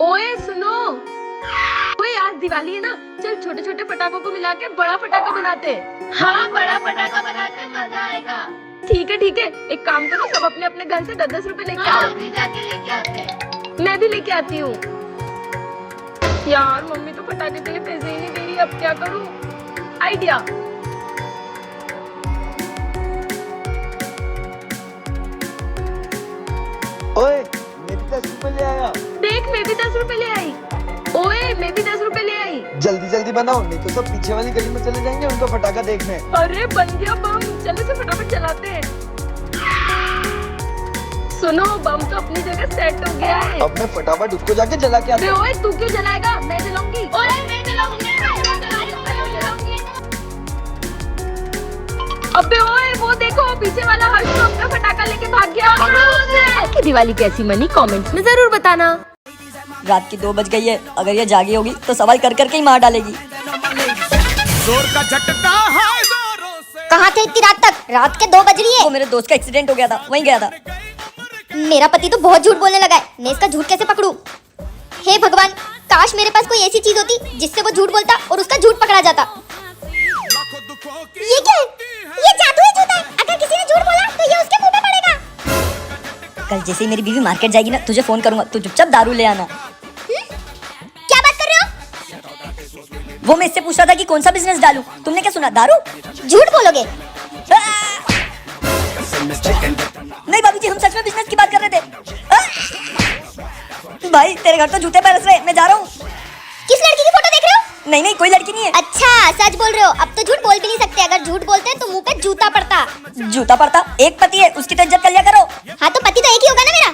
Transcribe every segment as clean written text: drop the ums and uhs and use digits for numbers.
ओए सुनो, ओए आज दिवाली है ना, चल छोटे छोटे पटाखों को मिला के बड़ा पटाखा बनाते हैं। हाँ, बड़ा पटाखा बनाते मजा आएगा। ठीक है, एक काम करो, सब अपने अपने घर से 10-10 रुपए लेके आओ। मैं भी लेके आती हूँ। यार मम्मी तो पटाखे के लिए पैसे ही नहीं दे रही, अब क्या करूँ? आइडिया। ओए, मैं भी 10 रुपए ले आया। देख, मैं भी 10 रुपए ले आई। ओए, मैं भी 10 रुपए ले आई। जल्दी जल्दी बनाओ, नहीं तो सब पीछे वाली गली में चले जाएंगे उनका पटाखा देखने। अरे बन गया बम, चलो इसे फटाफट जलाते हैं। सुनो, बम तो अपनी जगह सेट हो गया है। अब मैं फटाफट उसको जाके जला के आता हूँ। ओए तू क्यों जलाएगा? मैं जलाऊंगी। ओए मैं जलाऊंगी। अबे ओए वो देखो, पीछे वाला हर्ष तो अपना फटाका लेके भाग गया। कि दिवाली कैसी मनी कमेंट्स में जरूर बताना। रात की 2 बज गई है, अगर ये जागी होगी तो सवाल कर करके ही मार डालेगी। जोर का झटका है जोरों से। कहाँ थे इतनी रात तक? रात के 2 बज रही है। वो मेरे दोस्त का एक्सीडेंट हो गया था, वहीं गया था। मेरा पति तो बहुत झूठ बोलने लगा है, मैं इसका झूठ कैसे पकड़ूं? हे भगवान, काश मेरे पास कोई ऐसी चीज होती जिससे वो झूठ बोलता और उसका झूठ पकड़ा जाता। ये क्या है? ये जादुई जूता है। अगर किसी ने झूठ बोला तो ये उसके मुंह पे पड़ेगा। कल जैसे ही मेरी बीवी मार्केट जाएगी ना, तुझे फोन करूंगा, तू चुपचाप दारू ले आना। क्या बात कर रहे हो? वो मैं इससे पूछ रहा था कि कौन सा बिजनेस डालूं, तुमने क्या सुना? दारू? झूठ बोलोगे? नहीं बाबूजी, हम सच में बिजनेस की बात कर रहे थे। भाई तेरे घर तो जूते बरस रहे, मैं जा रहा हूँ। किस लड़की की फोटो देख रहे हो? नहीं कोई लड़की नहीं है। अच्छा, सच बोल रहे हो। अब तो झूठ बोल भी नहीं सकते, अगर झूठ बोलते तो मुंह पे जूता पड़ता। जूता पड़ता? एक पति है, उसकी तो इज्जत कर लिया करो। हाँ तो पति तो एक ही होगा ना मेरा।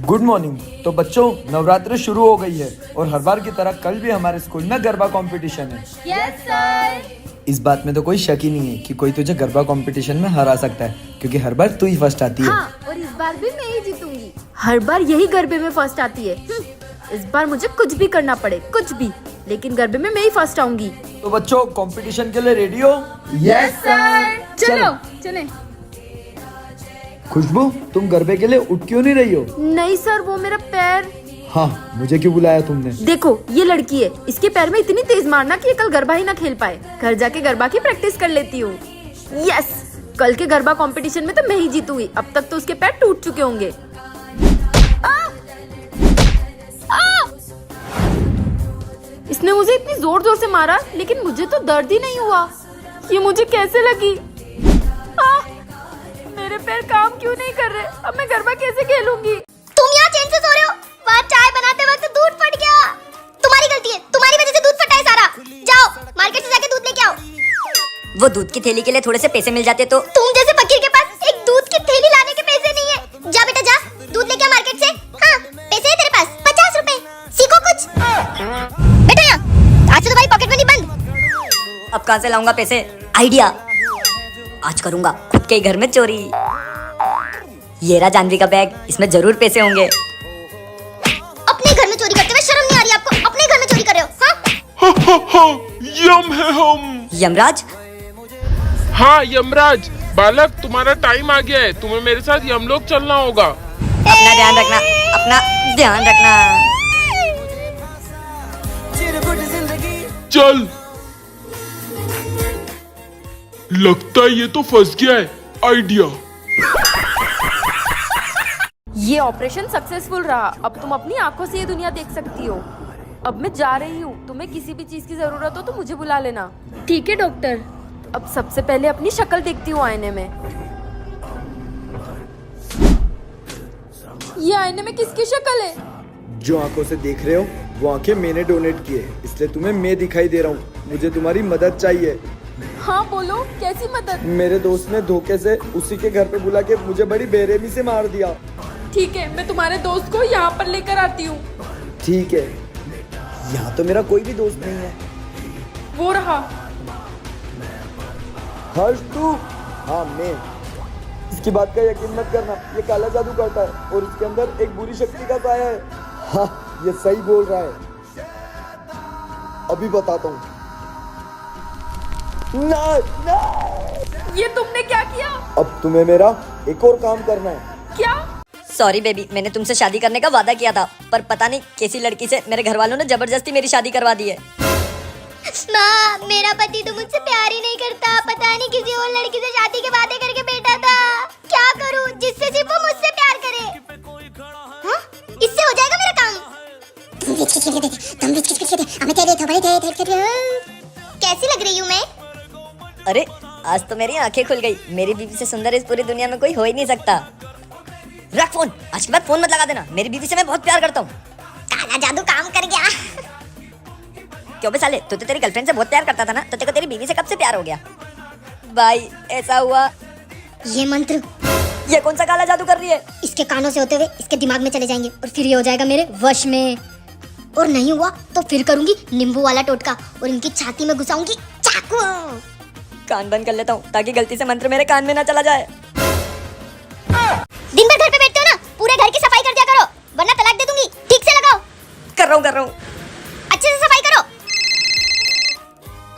Good morning. तो बच्चों, नवरात्र शुरू हो गई है और हर बार की तरह कल भी हमारे स्कूल में गरबा कंपटीशन है। Yes sir. इस बात में तो कोई शक ही नहीं है कि कोई तुझे गरबा कंपटीशन में हरा सकता है, क्योंकि हर बार तू ही फर्स्ट आती है। हाँ, और इस बार भी मैं ही जीतूंगी। हर बार यही गरबे में फर्स्ट आती है। इस बार मुझे कुछ भी करना पड़े, कुछ भी, लेकिन गरबे में मैं ही फर्स्ट आऊंगी। तो बच्चों, कंपटीशन के लिए रेडी हो? Yes sir. चलो चलें। खुशबू, तुम गरबे के लिए उठ क्यों नहीं रही हो? नहीं सर, वो मेरा पैर। हाँ, मुझे क्यों बुलाया तुमने? देखो ये लड़की है, इसके पैर में इतनी तेज मारना कि ये कल गरबा ही ना खेल पाए। घर जाके गरबा की प्रैक्टिस कर लेती हूँ। यस, कल के गरबा कंपटीशन में तो मैं ही जीतूंगी। अब तक तो उसके पैर टूट चुके होंगे। इसने मुझे इतनी जोर जोर से मारा, लेकिन मुझे तो दर्द ही नहीं हुआ। ये मुझे कैसे लगी? मेरे पैर काम क्यों नहीं कर रहे? अब मैं गरबा कैसे खेलूंगी? तुम यहाँ चैन से सो रहे हो? वहाँ चाय बनाते वक्त दूध फट गया। तुम्हारी गलती है, तुम्हारी वजह से दूध फटा है सारा। जाओ मार्केट से जाके दूध लेके आओ। वो दूध की थैली के लिए थोड़े से पैसे मिल जाते तो। तुम जैसे फकीर के पास एक दूध की थैली लाने के पैसे नहीं है। जा बेटा जा, दूध लेके आ मार्केट से। हाँ, पैसे है तेरे पास? 50 रुपए। सीखो कुछ। बेटा यहाँ, आज से तुम्हारी पॉकेट मनी बंद। अब कहाँ से लाऊंगा पैसे? आइडिया, आज करूंगा खुद के ही घर में चोरी। ये रहा जानवी का बैग, इसमें जरूर पैसे होंगे। अपने घर में चोरी करते हुए शर्म नहीं आ रही आपको? अपने घर में चोरी कर रहे हो? हाँ? यम है हम। यमराज? हाँ यमराज, बालक तुम्हारा टाइम आ गया है, तुम्हें मेरे साथ यमलोक चलना होगा। अपना ध्यान रखना, अपना ध्यान रखना। चल। लगता है ये तो फंस गया है। आइडिया। ये ऑपरेशन सक्सेसफुल रहा। अब तुम अपनी आंखों से ये दुनिया देख सकती हो। अब मैं जा रही हूँ, तुम्हें किसी भी चीज की जरूरत हो तो मुझे बुला लेना। ठीक है डॉक्टर। अब सबसे पहले अपनी शक्ल देखती हूँ आईने में। ये आईने में किसकी शक्ल है? जो आंखों से देख रहे हो वो आंखें मैंने डोनेट की है, इसलिए तुम्हें मैं दिखाई दे रहा हूँ। मुझे तुम्हारी मदद चाहिए। हाँ बोलो, कैसी मदद? मेरे दोस्त ने धोखे से उसी के घर पे बुला के मुझे बड़ी बेरहमी से मार दिया। ठीक है, मैं तुम्हारे दोस्त को यहाँ पर लेकर आती हूँ। ठीक है, यहाँ तो मेरा कोई भी दोस्त नहीं है। वो रहा। हर्ष तू? हाँ मैं। इसकी बात का यकीन मत करना, ये काला जादू करता है और इसके अंदर एक बुरी शक्ति का साया है। हाँ, ये सही बोल रहा है। अभी बताता हूँ। नहीं। ये तुमने क्या किया? अब तुम्हें मेरा एक और काम करना है। क्या? सॉरी बेबी, मैंने तुमसे शादी करने का वादा किया था, पर पता नहीं कैसी लड़की से मेरे घर वालों ने जबरदस्ती मेरी शादी करवा दी है। माँ, मेरा पति तो मुझसे प्यार ही नहीं करता, पता नहीं किसी और लड़की से शादी के वादे करके बैठा था। क्या करूं जिससे सिर्फ वो मुझसे प्यार करे? हाँ? इससे हो जाएगा मेरा काम। कैसी लग रही हूँ मैं? अरे आज तो मेरी आंखें खुल गई। मेरी बीवी से सुंदर इस पूरी दुनिया में कोई हो ही नहीं सकता। रख फोन, आज के बाद फोन मत लगा देना। मेरी बीवी से मैं बहुत प्यार करता हूँ। काला जादू काम कर गया। क्यों बे साले, तू तो तेरी गर्लफ्रेंड से बहुत प्यार करता था ना, तो तेरे को तेरी बीवी से कब से प्यार हो गया? भाई ऐसा हुआ। ये मंत्र, ये कौन सा काला जादू कर रही है? इसके कानों से होते हुए इसके दिमाग में चले जाएंगे और फिर ये हो जाएगा मेरे वश में। और नहीं हुआ तो फिर करूंगी नींबू वाला टोटका और इनकी छाती में घुसाऊंगी चाकू। कान बंद कर लेता हूँ ताकि गलती से मंत्र मेरे कान में ना चला जाए। दिन भर घर पे बैठते हो ना, पूरे घर की सफाई कर दिया करो, वरना तलाक दे दूंगी। ठीक से लगाओ। कर रहा हूँ। अच्छे से सफाई करो।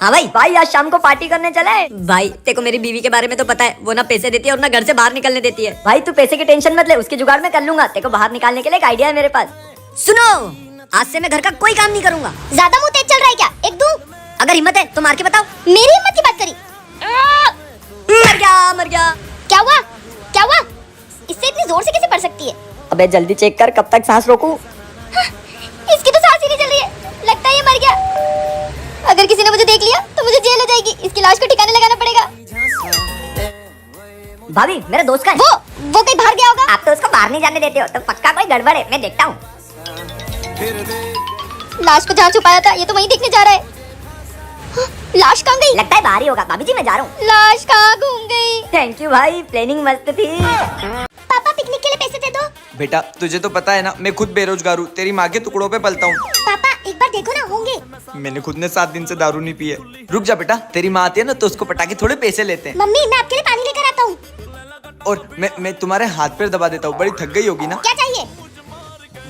हाँ भाई आज शाम को पार्टी करने चले। भाई तेको मेरी बीवी के बारे में तो पता है, वो ना पैसे देती है और ना घर से बाहर निकलने देती है। भाई तू पैसे की टेंशन मत ले, उसकी जुगाड़ मैं कर लूंगा। तेको बाहर निकालने के लिए एक आइडिया है मेरे पास। सुनो, आज से मैं घर का कोई काम नहीं करूंगा। ज्यादा मुंह तेज चल रहा है क्या? एक दूं? अगर हिम्मत है तो मार के बताओ। मेरी हिम्मत की बात करी। मर गया। क्या हुआ? क्या हुआ? इससे इतनी जोर से कैसे पड़ सकती है? अबे जल्दी चेक कर, कब तक सांस रोकूं? इसकी तो सांस ही नहीं चल रही है, लगता है ये मर गया। अगर किसी ने मुझे देख लिया तो मुझे जेल हो जाएगी। इसकी लाश को ठिकाने लगाना पड़ेगा। भाभी मेरा दोस्त का है। वो कहीं बाहर गया होगा। आप तो उसको बाहर नहीं जाने देते हो, तो पक्का कोई गड़बड़ है। मैं देखता हूँ। लाश को जहाँ छुपाया था ये तो वहीं दिखने जा रहा है। हाँ, लाश कहाँ गई? लगता है बाहर ही होगा। भाभी जी मैं जा रहा हूँ। लाश कहाँ घूम गई? थैंक यू भाई, प्लानिंग मस्त थी। पापा पिकनिक के लिए पैसे दे दो। बेटा तुझे तो पता है ना, मैं खुद बेरोजगार हूँ, तेरी माँ के टुकड़ों पे पलता हूँ। पापा एक बार देखो ना, होंगे। मैंने खुद ने 7 दिन से दारू नहीं पी है। रुक जा बेटा, तेरी माँ आती है ना तो उसको पटा के थोड़े पैसे लेते हैं। मम्मी मैं आपके लिए पानी लेकर आता हूँ। और मैं तुम्हारे हाथ पैर दबा देता हूँ, बड़ी थक गई होगी ना। क्या चाहिए?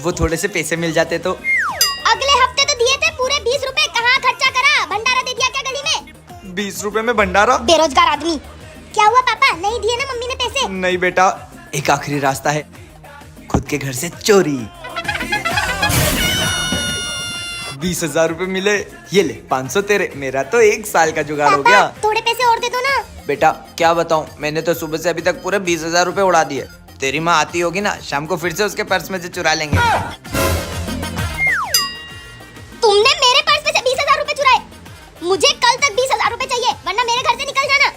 वो थोड़े से पैसे मिल जाते तो। अगले हफ्ते तो दिए थे पूरे 20 रुपए, कहाँ खर्चा करा? भंडारा दे दिया क्या गली में? 20 रुपए में भंडारा? बेरोजगार आदमी। क्या हुआ पापा, नहीं दिए ना मम्मी ने पैसे? नहीं बेटा, एक आखिरी रास्ता है, खुद के घर से चोरी। 20,000 रुपए मिले, ये ले 500 तेरे, मेरा तो 1 साल का जुगाड़ हो गया। थोड़े पैसे और दे दो ना। बेटा क्या बताऊं, मैंने तो सुबह से अभी तक पूरे 20,000 रुपए उड़ा दिए। तेरी माँ आती होगी ना, शाम को फिर से उसके पर्स में से चुरा लेंगे। तुमने मेरे पर्स में से 20,000 रुपए चुराए। मुझे कल तक 20,000 रुपए चाहिए, वरना मेरे घर से निकल जाना।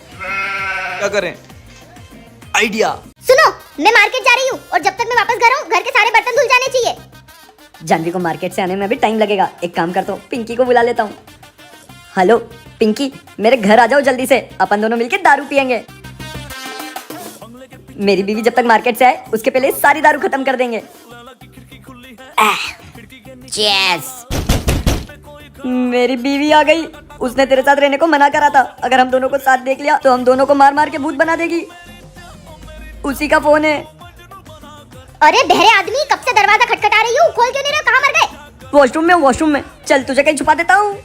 क्या करें? आइडिया। सुनो, मैं मार्केट जा रही हूँ और जब तक मैं वापस घर आऊँ घर के सारे बर्तन धुल जाने चाहिए। जानवी को मार्केट से आने में अभी टाइम लगेगा। एक काम करता हूँ, पिंकी को बुला लेता हूँ। हेलो पिंकी, मेरे घर आ जाओ जल्दी से, अपन दोनों मिलके दारू पियेंगे। मेरी बीवी जब तक मार्केट से आए उसके पहले सारी दारू खत्म कर देंगे। चीयर्स। मेरी बीवी आ गई। उसने तेरे साथ रहने को मना करा था, अगर हम दोनों को साथ देख लिया तो हम दोनों को मार मार के भूत बना देगी। उसी का फोन है। अरे बहरे आदमी, कब से दरवाजा खटखटा रही हूँ, खोल क्यों नहीं रहे? कहाँ मर गए? वॉशरूम में। चल तुझे कहीं छुपा देता हूँ।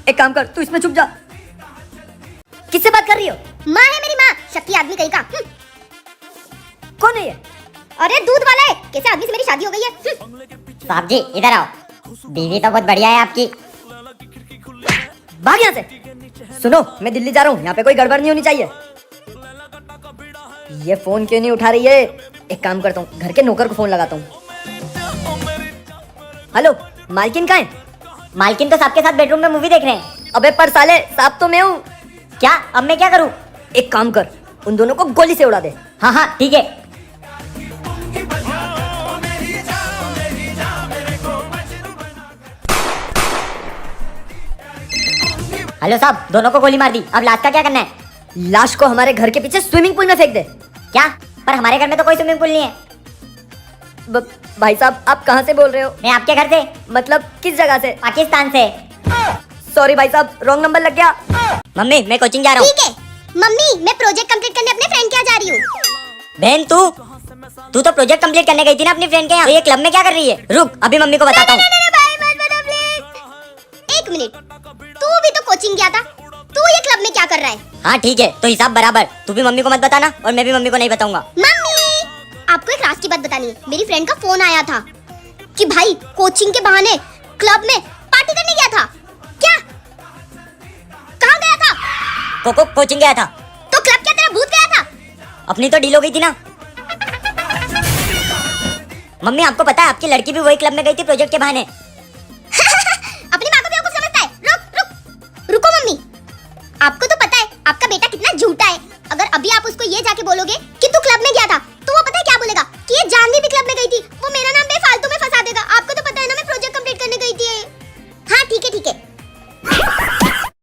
एक काम कर, तू इसमें छुप जा। किससे बात कर रही हो? माँ है मेरी माँ, शक्ति आदमी कहीं का। कौन है ये? अरे दूध वाला है। कैसे आदमी से मेरी शादी हो गई है? साहब जी इधर आओ, बीवी तो बहुत बढ़िया है आपकी। भाग यहाँ से। सुनो मैं दिल्ली जा रहा हूँ, यहाँ पे कोई गड़बड़ नहीं होनी चाहिए। ये फोन क्यों नहीं उठा रही है? एक काम करता हूँ, घर के नौकर को फोन लगाता हूँ। हेलो मालकिन कहाँ है? मालकिन तो सबके साथ बेडरूम में मूवी देख रहे हैं। अबे पर साले, साहब तो मैं हूँ। क्या? अब मैं क्या करूँ? एक काम कर, उन दोनों को गोली से उड़ा दे। हाँ ठीक है। हेलो साहब, दोनों को गोली मार दी, अब लाश का क्या करना है? लाश को हमारे घर के पीछे स्विमिंग पूल में फेंक दे। क्या? पर हमारे घर में तो कोई स्विमिंग पूल नहीं है। भाई साहब आप कहाँ से बोल रहे हो? मैं आपके घर से। मतलब किस जगह से? पाकिस्तान से। सॉरी भाई साहब, रॉन्ग नंबर लग गया। मम्मी मैं कोचिंग जा रहा हूँ। ठीक है मम्मी, मैं प्रोजेक्ट कंप्लीट करने अपने फ्रेंड के यहाँ जा रही हूँ। बहन तू तो प्रोजेक्ट कंप्लीट करने गई थी ना अपनी फ्रेंड के यहाँ, तो ये क्लब में क्या कर रही है? रुक अभी मम्मी को बताता हूँ। एक मिनट, तू भी तो कोचिंग गया था, तू ये क्लब में क्या कर रहा है? हाँ ठीक है, तो हिसाब बराबर। तू भी मम्मी को मत बताना और मैं भी मम्मी को नहीं बताऊंगा। मम्मी आपको एक राज की बात बतानी है। मेरी फ्रेंड का फोन आया था कि भाई कोचिंग के बहाने क्लब में पार्टी करने गया था। क्या? कहाँ गया था? कोको कोचिंग गया था। तो क्लब क्या तेरा भूत गया था? अपनी तो डील हो गई थी ना। मम्मी आपको पता है आपकी लड़की भी वही क्लब में गई थी प्रोजेक्ट के बहाने। अपनी माँ को भी कुछ समझता है। रुको मम्मी, आपको तो पता है आपका बेटा कितना झूठा है। अगर अभी आप उसको ये जाके बोलोगे